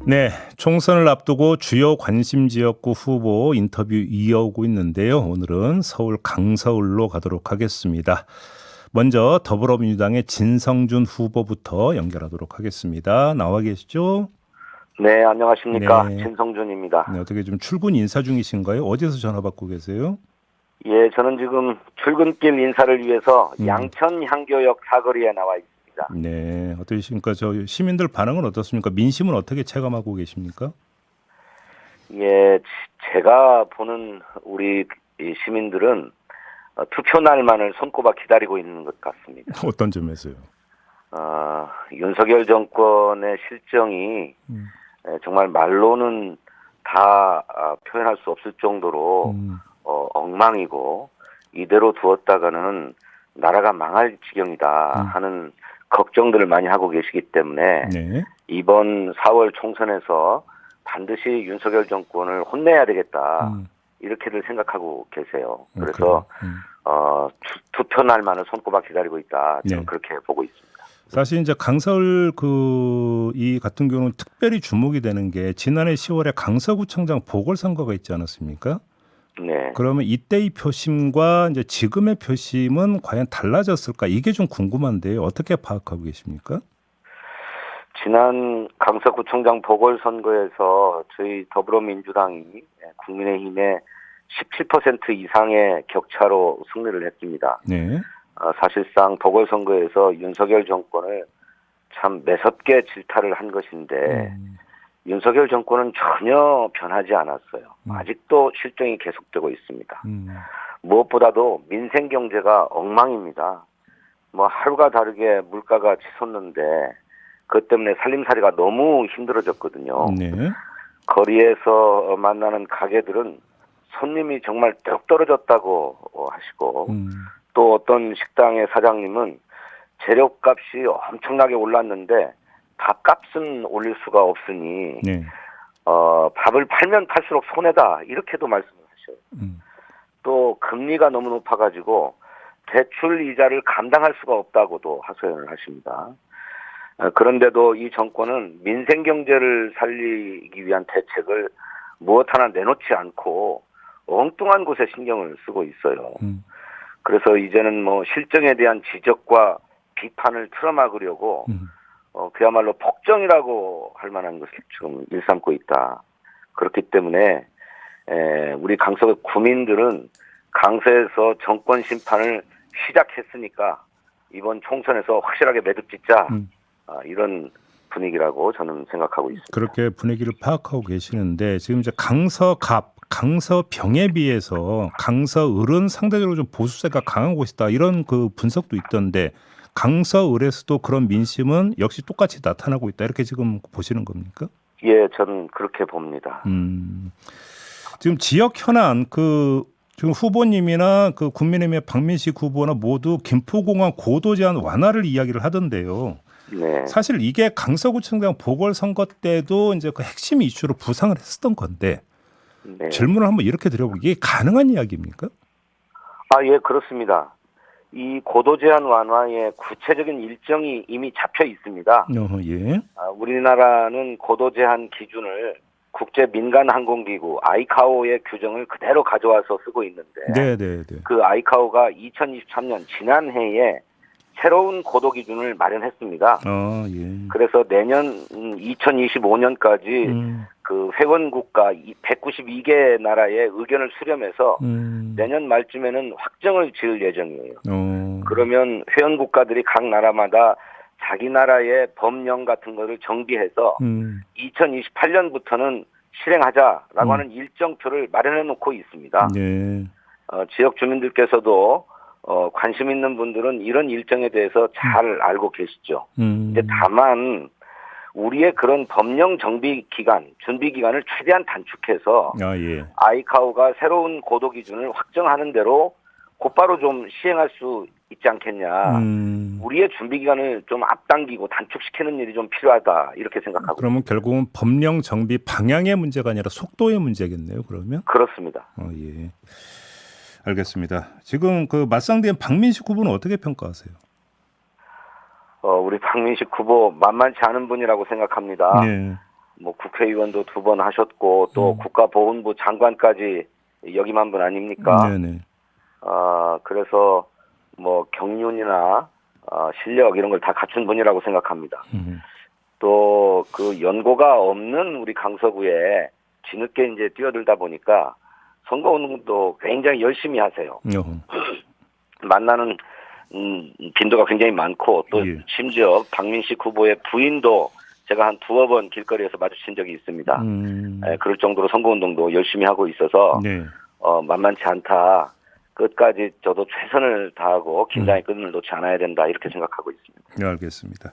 네, 총선을 앞두고 주요 관심 지역구 후보 인터뷰 이어오고 있는데요. 오늘은 서울 강서울로 가도록 하겠습니다. 먼저 더불어민주당의 진성준 후보부터 연결하도록 하겠습니다. 나와 계시죠? 네, 안녕하십니까. 네. 진성준입니다. 네, 어떻게 좀 출근 인사 중이신가요? 어디서 전화 받고 계세요? 예, 저는 지금 출근길 인사를 위해서 양천 향교역 사거리에 나와 있습니다. 네, 어떠십니까? 저 시민들 반응은 어떻습니까? 민심은 어떻게 체감하고 계십니까? 예, 제가 보는 우리 이 시민들은 투표 날만을 손꼽아 기다리고 있는 것 같습니다. 어떤 점에서요? 윤석열 정권의 실정이 정말 말로는 다 표현할 수 없을 정도로 엉망이고 이대로 두었다가는 나라가 망할 지경이다 하는 걱정들을 많이 하고 계시기 때문에 네. 이번 4월 총선에서 반드시 윤석열 정권을 혼내야 되겠다 이렇게들 생각하고 계세요. 그래서 투표 날만을 손꼽아 기다리고 있다. 저는 네. 그렇게 보고 있습니다. 사실 이제 강서울 이 같은 경우는 특별히 주목이 되는 게 지난해 10월에 강서구청장 보궐선거가 있지 않았습니까? 네. 그러면 이때의 표심과 이제 지금의 표심은 과연 달라졌을까? 이게 좀 궁금한데요. 어떻게 파악하고 계십니까? 지난 강서구청장 보궐선거에서 저희 더불어민주당이 국민의힘에 17% 이상의 격차로 승리를 했습니다. 네. 사실상 보궐선거에서 윤석열 정권을 참 매섭게 질타를 한 것인데 윤석열 정권은 전혀 변하지 않았어요. 아직도 실정이 계속되고 있습니다. 무엇보다도 민생 경제가 엉망입니다. 뭐 하루가 다르게 물가가 치솟는데 그것 때문에 살림살이가 너무 힘들어졌거든요. 네. 거리에서 만나는 가게들은 손님이 정말 뚝 떨어졌다고 하시고 또 어떤 식당의 사장님은 재료값이 엄청나게 올랐는데 밥값은 올릴 수가 없으니 네. 밥을 팔면 팔수록 손해다 이렇게도 말씀을 하셔요. 또 금리가 너무 높아가지고 대출 이자를 감당할 수가 없다고도 하소연을 하십니다. 그런데도 이 정권은 민생 경제를 살리기 위한 대책을 무엇 하나 내놓지 않고 엉뚱한 곳에 신경을 쓰고 있어요. 그래서 이제는 뭐 실정에 대한 지적과 비판을 틀어막으려고 그야말로 폭정이라고 할 만한 것을 지금 일삼고 있다. 그렇기 때문에 우리 강서 구민들은 강서에서 정권 심판을 시작했으니까 이번 총선에서 확실하게 매듭 짓자 이런 분위기라고 저는 생각하고 있습니다. 그렇게 분위기를 파악하고 계시는데 지금 이제 강서병에 비해서 강서을은 상대적으로 좀 보수세가 강한 곳이다 이런 그 분석도 있던데 강서을에서도 그런 민심은 역시 똑같이 나타나고 있다 이렇게 지금 보시는 겁니까? 예, 저는 그렇게 봅니다. 지금 지역 현안 지금 후보님이나 그 국민의힘의 박민식 후보나 모두 김포공항 고도 제한 완화를 이야기를 하던데요. 네. 사실 이게 강서구청장 보궐선거 때도 이제 그 핵심 이슈로 부상을 했었던 건데 네. 질문을 한번 이렇게 드려보기 이게 가능한 이야기입니까? 예, 그렇습니다. 이 고도 제한 완화의 구체적인 일정이 이미 잡혀 있습니다. 예. 우리나라는 고도 제한 기준을 국제 민간 항공기구 아이카오의 규정을 그대로 가져와서 쓰고 있는데 네. 그 아이카오가 2023년 지난해에 새로운 고도 기준을 마련했습니다. 예. 그래서 내년 2025년까지 그 회원국가 192개 나라의 의견을 수렴해서 내년 말쯤에는 확정을 지을 예정이에요. 그러면 회원국가들이 각 나라마다 자기 나라의 법령 같은 것을 정비해서 2028년부터는 실행하자라고 하는 일정표를 마련해 놓고 있습니다. 네. 지역 주민들께서도 관심 있는 분들은 이런 일정에 대해서 잘 알고 계시죠. 이제 다만 우리의 그런 법령 정비 기간, 준비 기간을 최대한 단축해서 예. 아이카오가 새로운 고도 기준을 확정하는 대로 곧바로 좀 시행할 수 있지 않겠냐. 우리의 준비 기간을 좀 앞당기고 단축시키는 일이 좀 필요하다 이렇게 생각하고. 그러면 결국은 법령 정비 방향의 문제가 아니라 속도의 문제겠네요. 그러면. 그렇습니다. 예. 알겠습니다. 지금 그 맞상대인 박민식 후보는 어떻게 평가하세요? 우리 박민식 후보 만만치 않은 분이라고 생각합니다. 네. 뭐 국회의원도 2번 하셨고 또 국가보훈부 장관까지 역임한 분 아닙니까? 네네. 그래서 뭐 경륜이나 실력 이런 걸 다 갖춘 분이라고 생각합니다. 또 그 연고가 없는 우리 강서구에 뒤늦게 이제 뛰어들다 보니까 선거운동도 굉장히 열심히 하세요. 만나는 빈도가 굉장히 많고 또 심지어 박민식 후보의 부인도 제가 한 2번 길거리에서 마주친 적이 있습니다. 그럴 정도로 선거운동도 열심히 하고 있어서 네. 만만치 않다. 끝까지 저도 최선을 다하고 긴장의 끈을 놓지 않아야 된다 이렇게 생각하고 있습니다. 네, 알겠습니다.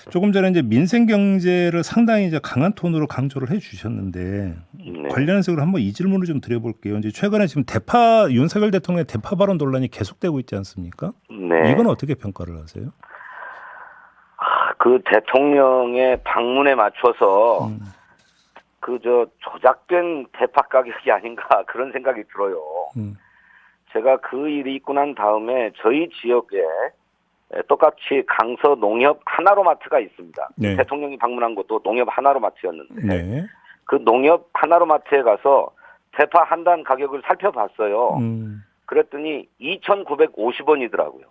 조금 전에 이제 민생 경제를 상당히 이제 강한 톤으로 강조를 해주셨는데 네. 관련해서 한번 이 질문을 좀 드려볼게요. 이제 최근에 지금 윤석열 대통령의 대파 발언 논란이 계속되고 있지 않습니까? 네. 이건 어떻게 평가를 하세요? 그 대통령의 방문에 맞춰서 조작된 대파 가격이 아닌가 그런 생각이 들어요. 제가 그 일이 있고 난 다음에 저희 지역에 똑같이 강서 농협 하나로마트가 있습니다. 네. 대통령이 방문한 것도 농협 하나로마트였는데 네. 그 농협 하나로마트에 가서 대파 한 단 가격을 살펴봤어요. 그랬더니 2,950원이더라고요.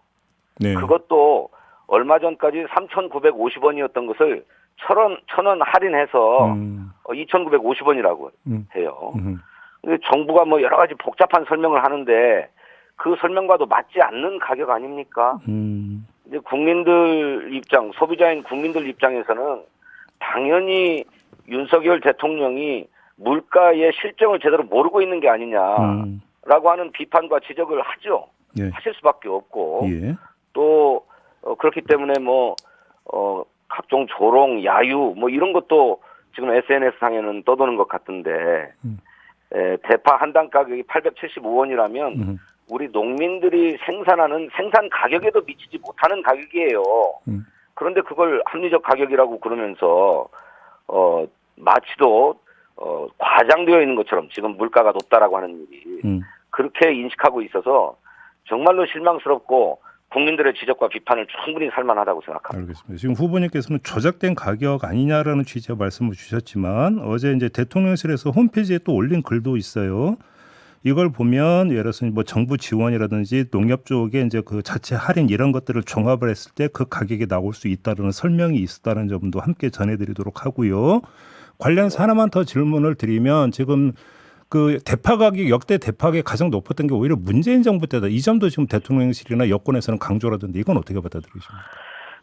네. 그것도 얼마 전까지 3,950원이었던 것을 1,000원 할인해서 2,950원이라고 해요. 근데 정부가 뭐 여러 가지 복잡한 설명을 하는데 그 설명과도 맞지 않는 가격 아닙니까? 이제 국민들 입장, 소비자인 국민들 입장에서는 당연히 윤석열 대통령이 물가의 실정을 제대로 모르고 있는 게 아니냐라고 하는 비판과 지적을 하죠. 예. 하실 수밖에 없고 예. 또 그렇기 때문에 각종 조롱, 야유 뭐 이런 것도 지금 SNS 상에는 떠도는 것 같은데 대파 한 단 가격이 875원이라면 우리 농민들이 생산하는 생산 가격에도 미치지 못하는 가격이에요. 그런데 그걸 합리적 가격이라고 그러면서 마치도 과장되어 있는 것처럼 지금 물가가 높다라고 하는 일이 그렇게 인식하고 있어서 정말로 실망스럽고 국민들의 지적과 비판을 충분히 살만하다고 생각합니다. 알겠습니다. 지금 후보님께서는 조작된 가격 아니냐라는 취지의 말씀을 주셨지만 어제 이제 대통령실에서 홈페이지에 또 올린 글도 있어요. 이걸 보면 예를 들어서 뭐 정부 지원이라든지 농협 쪽에 이제 그 자체 할인 이런 것들을 종합을 했을 때 그 가격이 나올 수 있다는 설명이 있었다는 점도 함께 전해드리도록 하고요. 관련해서 하나만 더 질문을 드리면 지금 그 대파 가격 역대 대파 가격이 가장 높았던 게 오히려 문재인 정부 때다. 이 점도 지금 대통령실이나 여권에서는 강조라던데 이건 어떻게 받아들이십니까?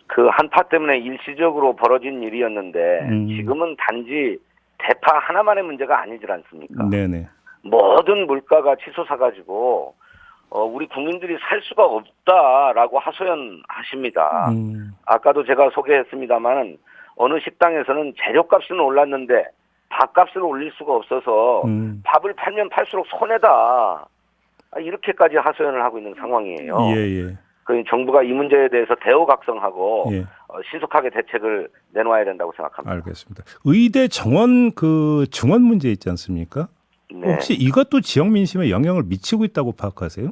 그 한파 때문에 일시적으로 벌어진 일이었는데 지금은 단지 대파 하나만의 문제가 아니지 않습니까? 네네. 모든 물가가 치솟아가지고 우리 국민들이 살 수가 없다라고 하소연하십니다. 아까도 제가 소개했습니다만 어느 식당에서는 재료값은 올랐는데 밥값을 올릴 수가 없어서 밥을 팔면 팔수록 손해다. 이렇게까지 하소연을 하고 있는 상황이에요. 예. 그 정부가 이 문제에 대해서 대우각성하고 예. 신속하게 대책을 내놓아야 된다고 생각합니다. 알겠습니다. 의대 정원 증원 문제 있지 않습니까? 네. 혹시 이것도 지역 민심에 영향을 미치고 있다고 파악하세요?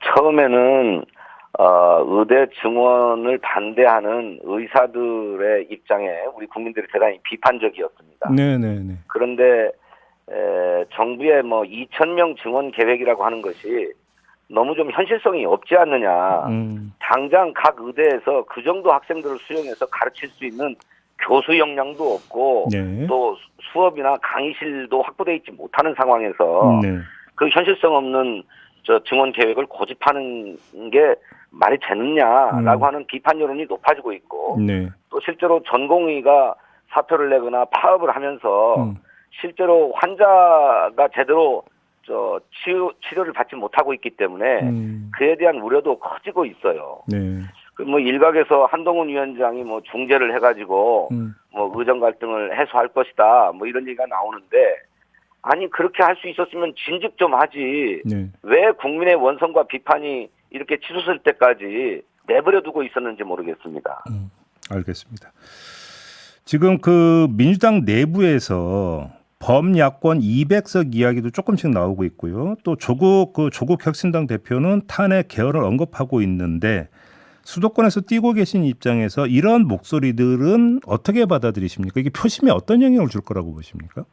처음에는 의대 증원을 반대하는 의사들의 입장에 우리 국민들이 대단히 비판적이었습니다. 네네네. 그런데 정부의 2,000명 증원 계획이라고 하는 것이 너무 좀 현실성이 없지 않느냐. 당장 각 의대에서 그 정도 학생들을 수용해서 가르칠 수 있는 교수 역량도 없고 네. 또 수업이나 강의실도 확보되어 있지 못하는 상황에서 네. 그 현실성 없는 증원 계획을 고집하는 게 말이 되느냐라고 하는 비판 여론이 높아지고 있고 네. 또 실제로 전공의가 사표를 내거나 파업을 하면서 실제로 환자가 제대로 치료를 받지 못하고 있기 때문에 그에 대한 우려도 커지고 있어요. 네. 일각에서 한동훈 위원장이 중재를 해가지고 의정 갈등을 해소할 것이다 이런 얘기가 나오는데 아니 그렇게 할 수 있었으면 진즉 좀 하지. 네. 왜 국민의 원성과 비판이 이렇게 치솟을 때까지 내버려 두고 있었는지 모르겠습니다. 알겠습니다. 지금 그 민주당 내부에서 범야권 200석 이야기도 조금씩 나오고 있고요. 또 조국 혁신당 대표는 탄핵 개헌을 언급하고 있는데 수도권에서 뛰고 계신 입장에서 이런 목소리들은 어떻게 받아들이십니까? 이게 표심에 어떤 영향을 줄 거라고 보십니까?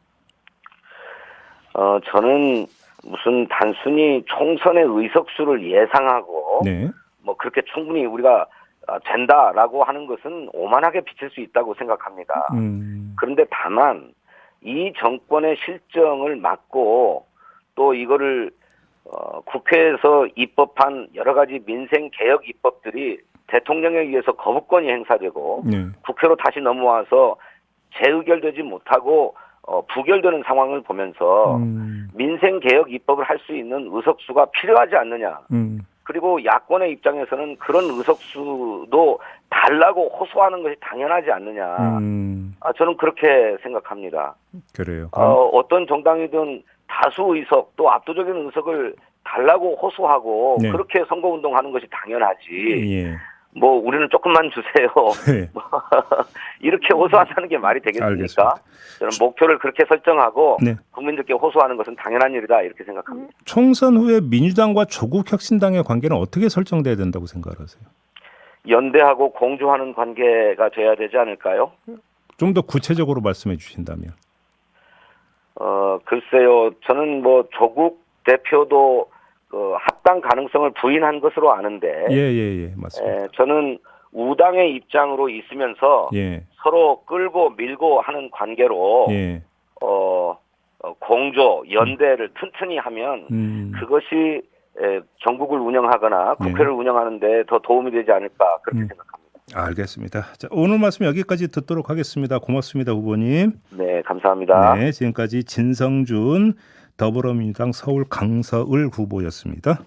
저는 무슨 단순히 총선의 의석수를 예상하고 네. 뭐 그렇게 충분히 우리가 된다라고 하는 것은 오만하게 비칠 수 있다고 생각합니다. 그런데 다만 이 정권의 실정을 막고 또 이거를 국회에서 입법한 여러 가지 민생 개혁 입법들이 대통령에 의해서 거부권이 행사되고 네. 국회로 다시 넘어와서 재의결되지 못하고 부결되는 상황을 보면서 민생 개혁 입법을 할 수 있는 의석수가 필요하지 않느냐. 그리고 야권의 입장에서는 그런 의석수도 달라고 호소하는 것이 당연하지 않느냐. 저는 그렇게 생각합니다. 그래요. 어떤 정당이든 다수 의석 또 압도적인 의석을 달라고 호소하고 네. 그렇게 선거운동하는 것이 당연하지. 예. 뭐 우리는 조금만 주세요. 네. 이렇게 호소한다는 게 말이 되겠습니까? 알겠습니다. 저는 목표를 그렇게 설정하고 네. 국민들께 호소하는 것은 당연한 일이다 이렇게 생각합니다. 총선 후에 민주당과 조국혁신당의 관계는 어떻게 설정돼야 된다고 생각하세요? 연대하고 공조하는 관계가 돼야 되지 않을까요? 좀 더 구체적으로 말씀해 주신다면. 글쎄요. 저는 뭐 조국 대표도 합당 가능성을 부인한 것으로 아는데 예, 맞습니다. 저는 우당의 입장으로 있으면서 예. 서로 끌고 밀고 하는 관계로 예. 공조, 연대를 튼튼히 하면 그것이 전국을 운영하거나 국회를 운영하는 데 더 도움이 되지 않을까 그렇게 생각합니다. 알겠습니다. 자, 오늘 말씀 여기까지 듣도록 하겠습니다. 고맙습니다, 후보님. 네, 감사합니다. 네, 지금까지 진성준 더불어민주당 서울 강서을 후보였습니다.